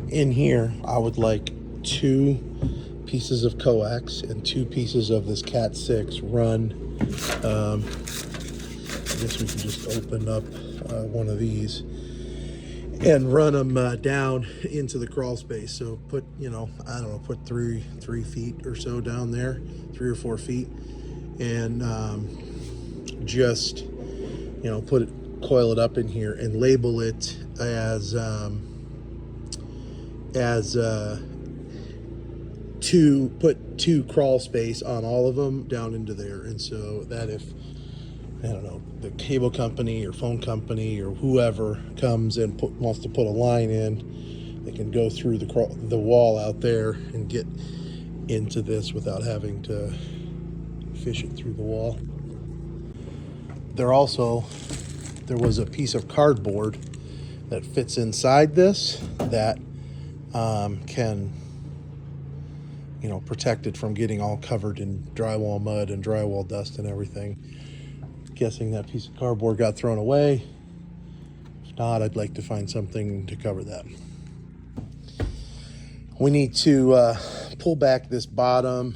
In here, I would like 2 pieces of coax and 2 pieces of this Cat 6 run. I guess we can just open up one of these and run them down into the crawl space. So put, I don't know, put 3 feet or so down there, 3 or 4 feet, and just, coil it up in here and label it as put 2 crawl space on all of them down into there. And so that if, I don't know, the cable company or phone company or whoever comes and wants to put a line in, they can go through the wall out there and get into this without having to fish it through the wall. There was a piece of cardboard that fits inside this that can, protect it from getting all covered in drywall mud and drywall dust and everything. Guessing that piece of cardboard got thrown away. If not, I'd like to find something to cover that. We need to pull back this bottom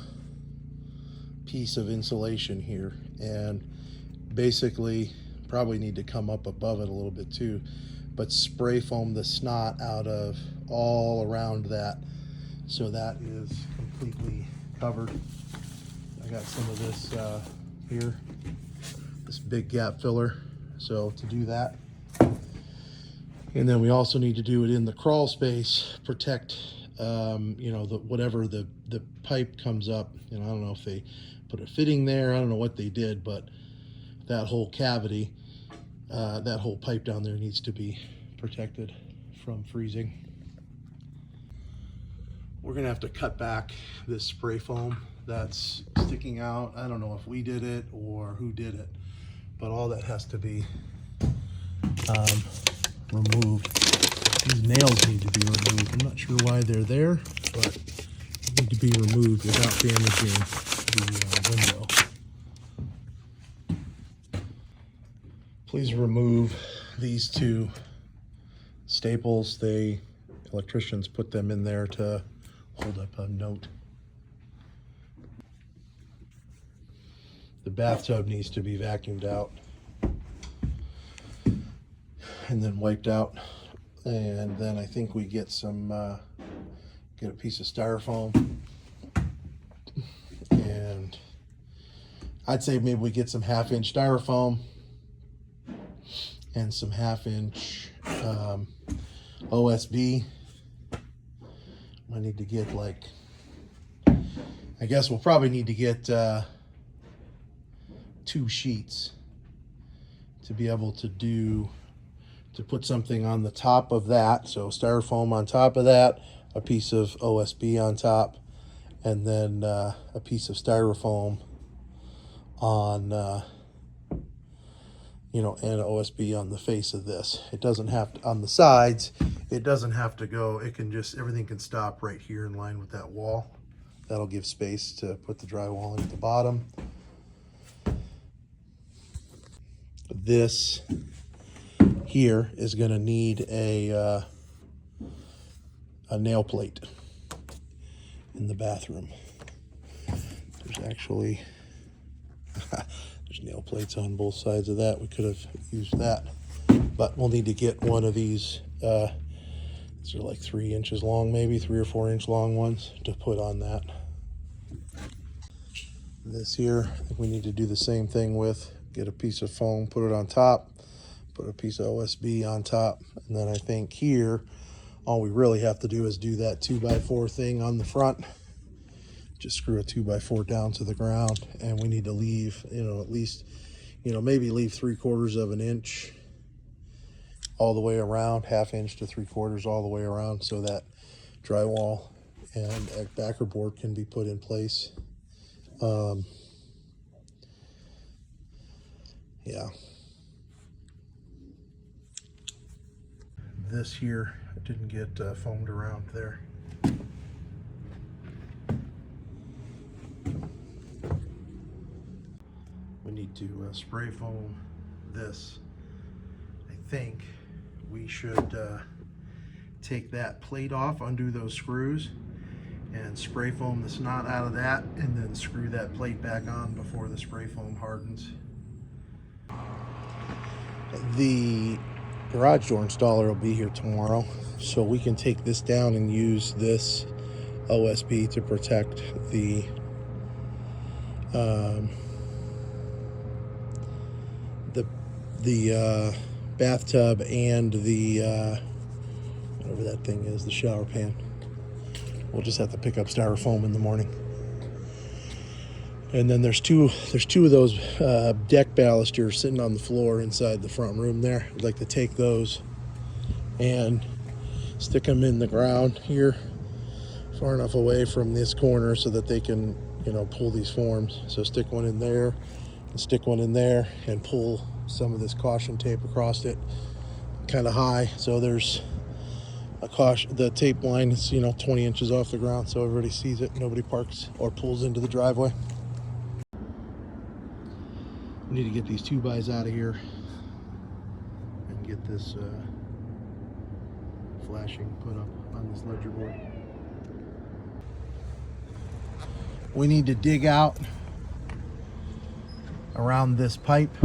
piece of insulation here, and basically probably need to come up above it a little bit too, but spray foam the snot out of all around that so that is completely covered. I got some of this here, this big gap filler, so to do that. And then we also need to do it in the crawl space, protect whatever the pipe comes up. I don't know if they put a fitting there, I don't know what they did, but that whole cavity, that whole pipe down there needs to be protected from freezing. We're gonna have to cut back this spray foam that's sticking out. I don't know if we did it or who did it, but all that has to be removed. These nails need to be removed. I'm not sure why they're there, but they need to be removed without damaging the window. Please remove these 2 staples. Electricians put them in there to hold up a note. The bathtub needs to be vacuumed out and then wiped out. And then I think we get get a piece of styrofoam, and I'd say maybe we get some 1/2-inch styrofoam and some 1/2-inch OSB. I need to get I guess we'll probably need to get 2 sheets to be able to put something on the top of that. So styrofoam on top of that, a piece of OSB on top, and then a piece of styrofoam on and OSB on the face of this. It doesn't have to, on the sides, it doesn't have to go, it can just, everything can stop right here in line with that wall. That'll give space to put the drywall in at the bottom. This here is gonna need a nail plate in the bathroom. There's actually there's nail plates on both sides of that. We could have used that, but we'll need to get one of these. These are like 3 inches long, maybe 3 or 4 inch long ones to put on that. This here, I think we need to do the same thing with. Get a piece of foam, put it on top, put a piece of OSB on top, and then I think here, all we really have to do is do that 2x4 thing on the front. Just screw a 2x4 down to the ground, and we need to leave, at least, maybe leave 3/4 of an inch all the way around, 1/2 inch to 3/4 all the way around, so that drywall and backer board can be put in place. Yeah. This here didn't get foamed around there. We need to spray foam this. I think we should take that plate off, undo those screws, and spray foam the snot out of that, and then screw that plate back on before the spray foam hardens. The garage door installer will be here tomorrow, so we can take this down and use this OSB to protect the bathtub and the whatever that thing is, the shower pan. We'll just have to pick up styrofoam in the morning. And then there's two of those deck balusters sitting on the floor inside the front room there. I'd like to take those and stick them in the ground here, far enough away from this corner so that they can, you know, pull these forms. So stick one in there and stick one in there and pull some of this caution tape across it kind of high, so there's a caution. The tape line is, you know, 20 inches off the ground so everybody sees it, nobody parks or pulls into the driveway. We need to get these 2x out of here and get this flashing put up on this ledger board. We need to dig out around this pipe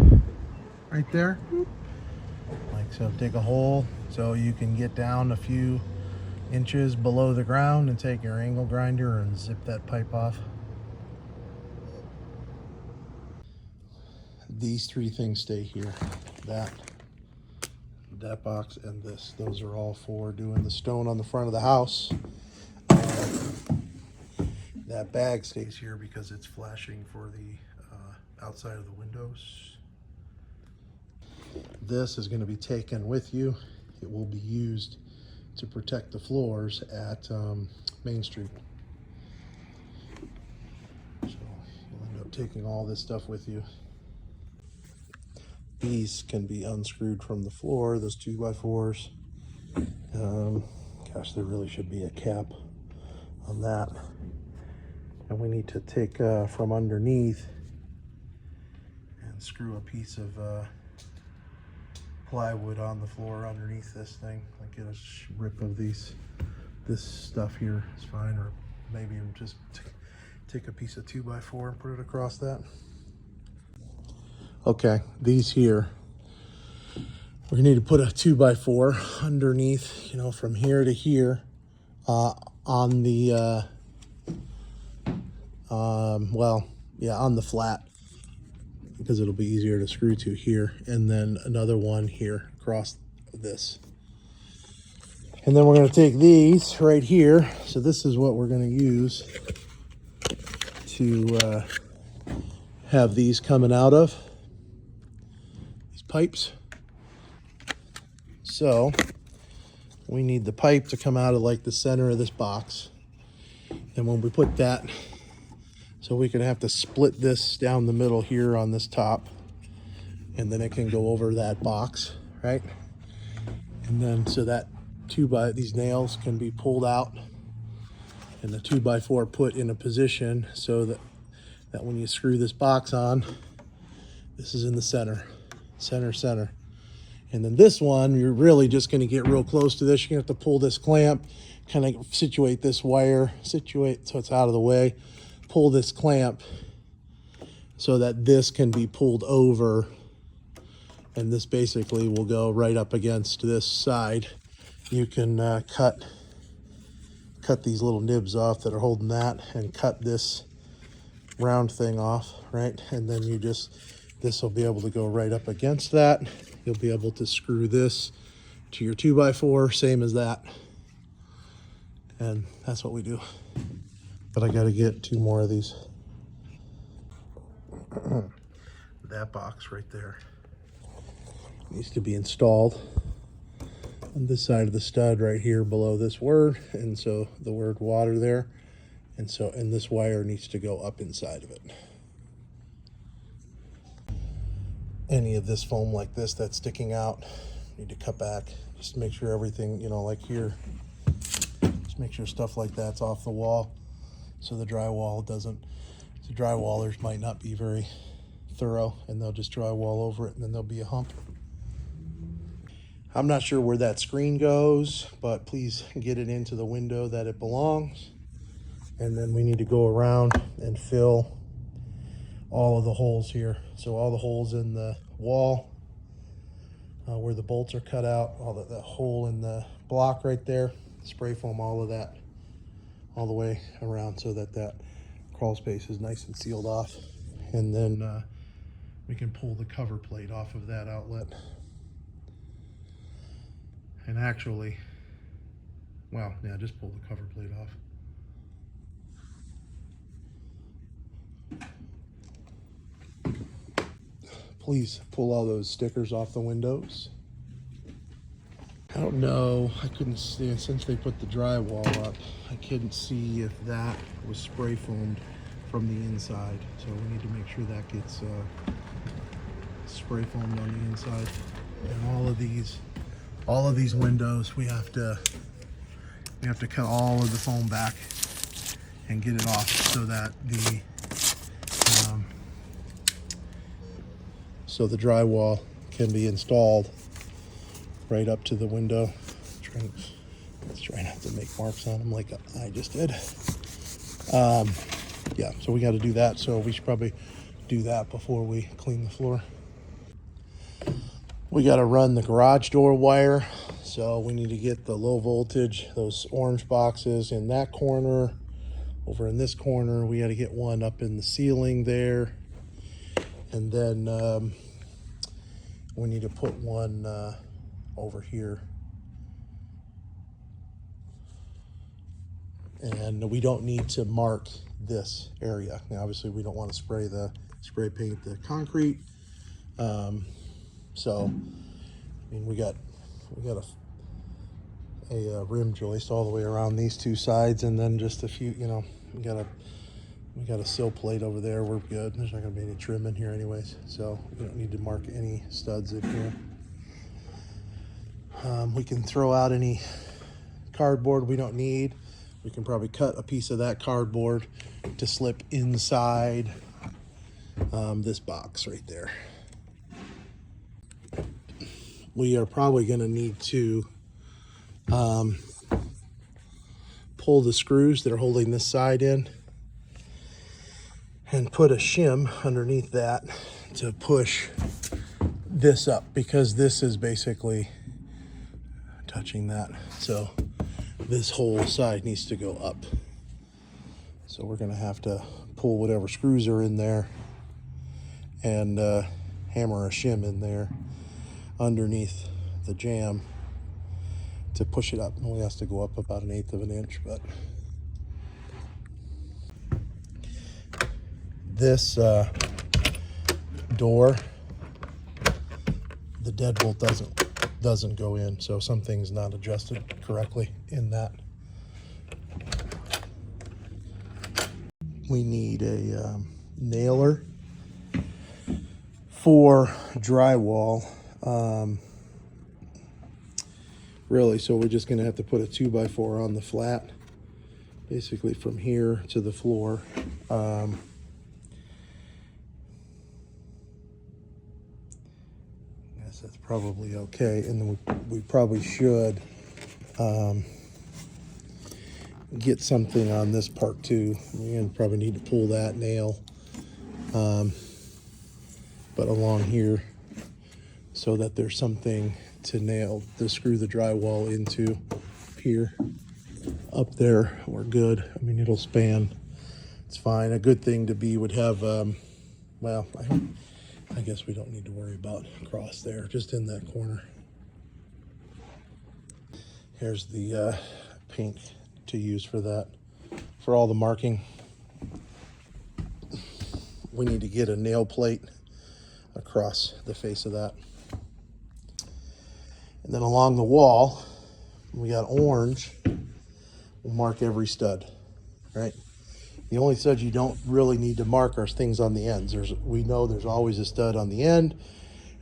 right there, like so. Dig a hole so you can get down a few inches below the ground and take your angle grinder and zip that pipe off. These three things stay here, that box and this. Those are all for doing the stone on the front of the house. That bag stays here because it's flashing for the outside of the windows. This is going to be taken with you. It will be used to protect the floors at Main Street. So you'll end up taking all this stuff with you. These can be unscrewed from the floor, those 2x4s. Gosh, there really should be a cap on that. And we need to take from underneath and screw a piece of plywood on the floor underneath this thing. Like get a rip of this stuff here is fine, or maybe even just take a piece of 2x4 and put it across that. Okay, these here, we're gonna need to put a 2x4 underneath, you know, from here to here on the on the flat, because it'll be easier to screw to here, and then another one here across this. And then we're going to take these right here. So this is what we're going to use to have these coming out of these pipes. So we need the pipe to come out of like the center of this box. And when we put that, so we could have to split this down the middle here on this top, and then it can go over that box, right? And then so that these nails can be pulled out and the 2x4 put in a position so that when you screw this box on, this is in the center. And then this one, you're really just going to get real close to this. You're going to have to pull this clamp, kind of situate this wire, so it's out of the way. Pull this clamp so that this can be pulled over, and this basically will go right up against this side. You can cut these little nibs off that are holding that, and cut this round thing off, right? And then this will be able to go right up against that. You'll be able to screw this to your 2x4, same as that. And that's what we do. But I got to get 2 more of these. That box right there needs to be installed on this side of the stud right here below this word, and so the word water there, and this wire needs to go up inside of it. Any of this foam like this that's sticking out, need to cut back. Just make sure everything, you know, like here, just make sure stuff like that's off the wall, so the drywallers might not be very thorough, and they'll just drywall over it, and then there'll be a hump. I'm not sure where that screen goes, but please get it into the window that it belongs. And then we need to go around and fill all of the holes here. So all the holes in the wall, where the bolts are cut out, all that hole in the block right there, spray foam all of that all the way around so that that crawl space is nice and sealed off. And then we can pull the cover plate off of that outlet. And actually, well, yeah, just pull the cover plate off. Please pull all those stickers off the windows. I don't know, I couldn't see, since they put the drywall up, I couldn't see if that was spray foamed from the inside. So we need to make sure that gets spray foamed on the inside. And all of these windows, we have to cut all of the foam back and get it off so that the drywall can be installed right up to the window. Let's try not to make marks on them like I just did. Yeah, so we got to do that. So we should probably do that before we clean the floor. We got to run the garage door wire. So we need to get the low voltage, those orange boxes in that corner. Over in this corner, we got to get one up in the ceiling there. And then we need to put one over here. And we don't need to mark this area. Now, obviously, we don't want to spray paint the concrete. So, I mean, we got a rim joist all the way around these two sides, and then just a few, you know, we got a sill plate over there. We're good. There's not going to be any trim in here anyways, so we don't need to mark any studs in here. We can throw out any cardboard we don't need. We can probably cut a piece of that cardboard to slip inside this box right there. We are probably going to need to pull the screws that are holding this side in and put a shim underneath that to push this up, because this is basically touching that. So this whole side needs to go up. So we're going to have to pull whatever screws are in there and hammer a shim in there underneath the jamb to push it up. It only has to go up about 1/8 of an inch, but this door, the deadbolt doesn't go in, so something's not adjusted correctly in that. We need a nailer for drywall. Really, so we're just going to have to put a 2x4 on the flat, basically from here to the floor. Guess that's probably okay, and then we probably should get something on this part too. We're going to probably need to pull that nail, but along here, so that there's something to nail to screw the drywall into here. Up there, we're good. I mean, it'll span. It's fine. A good thing to be would have, well, I guess we don't need to worry about across there, just in that corner. Here's the paint to use for that, for all the marking. We need to get a nail plate across the face of that. And then along the wall, we got orange. We'll mark every stud, right? The only studs you don't really need to mark are things on the ends. We know there's always a stud on the end,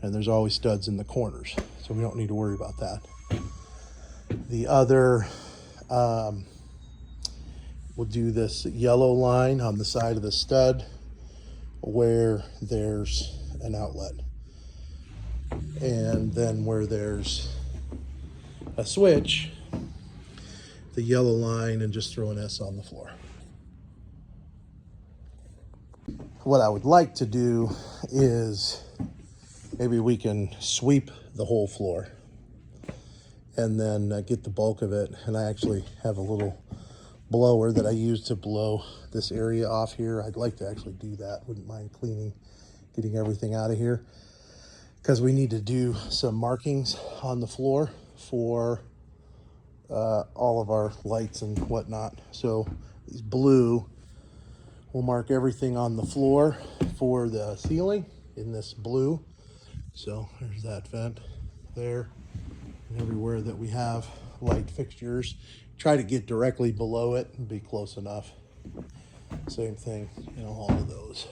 and there's always studs in the corners, so we don't need to worry about that. The other, we'll do this yellow line on the side of the stud where there's an outlet. And then where there's a switch, the yellow line, and just throw an S on the floor. What I would like to do is maybe we can sweep the whole floor and then get the bulk of it. And I actually have a little blower that I use to blow this area off here. I'd like to actually do that. Wouldn't mind cleaning, getting everything out of here, because we need to do some markings on the floor for all of our lights and whatnot. So these blue will mark everything on the floor for the ceiling in this blue. So there's that vent there, and everywhere that we have light fixtures, try to get directly below it and be close enough. Same thing, all of those.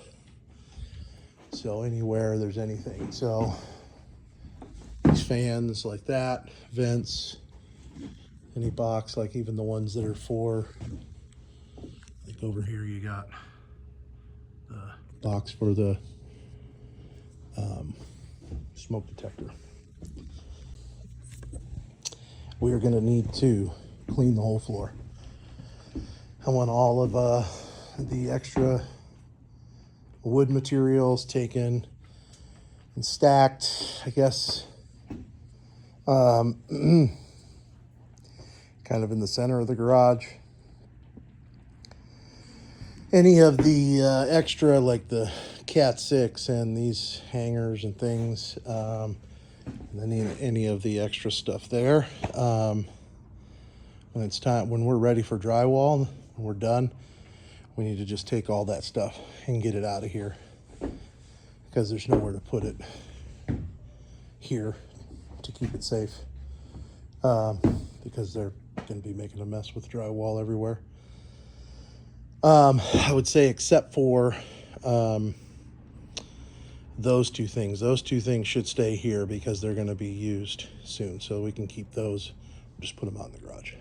So anywhere there's anything. So these fans like that, vents, any box, like even the ones that are for, like over here you got the box for the smoke detector. We are going to need to clean the whole floor. I want all of the extra wood materials taken and stacked, I guess, kind of in the center of the garage. Any of the extra, like the Cat 6 and these hangers and things, and then any of the extra stuff there. When it's time, when we're ready for drywall, when we're done, we need to just take all that stuff and get it out of here, because there's nowhere to put it here to keep it safe, because they're going to be making a mess with drywall everywhere. I would say except for those two things. Those two things should stay here because they're going to be used soon, so we can keep those, just put them out in the garage.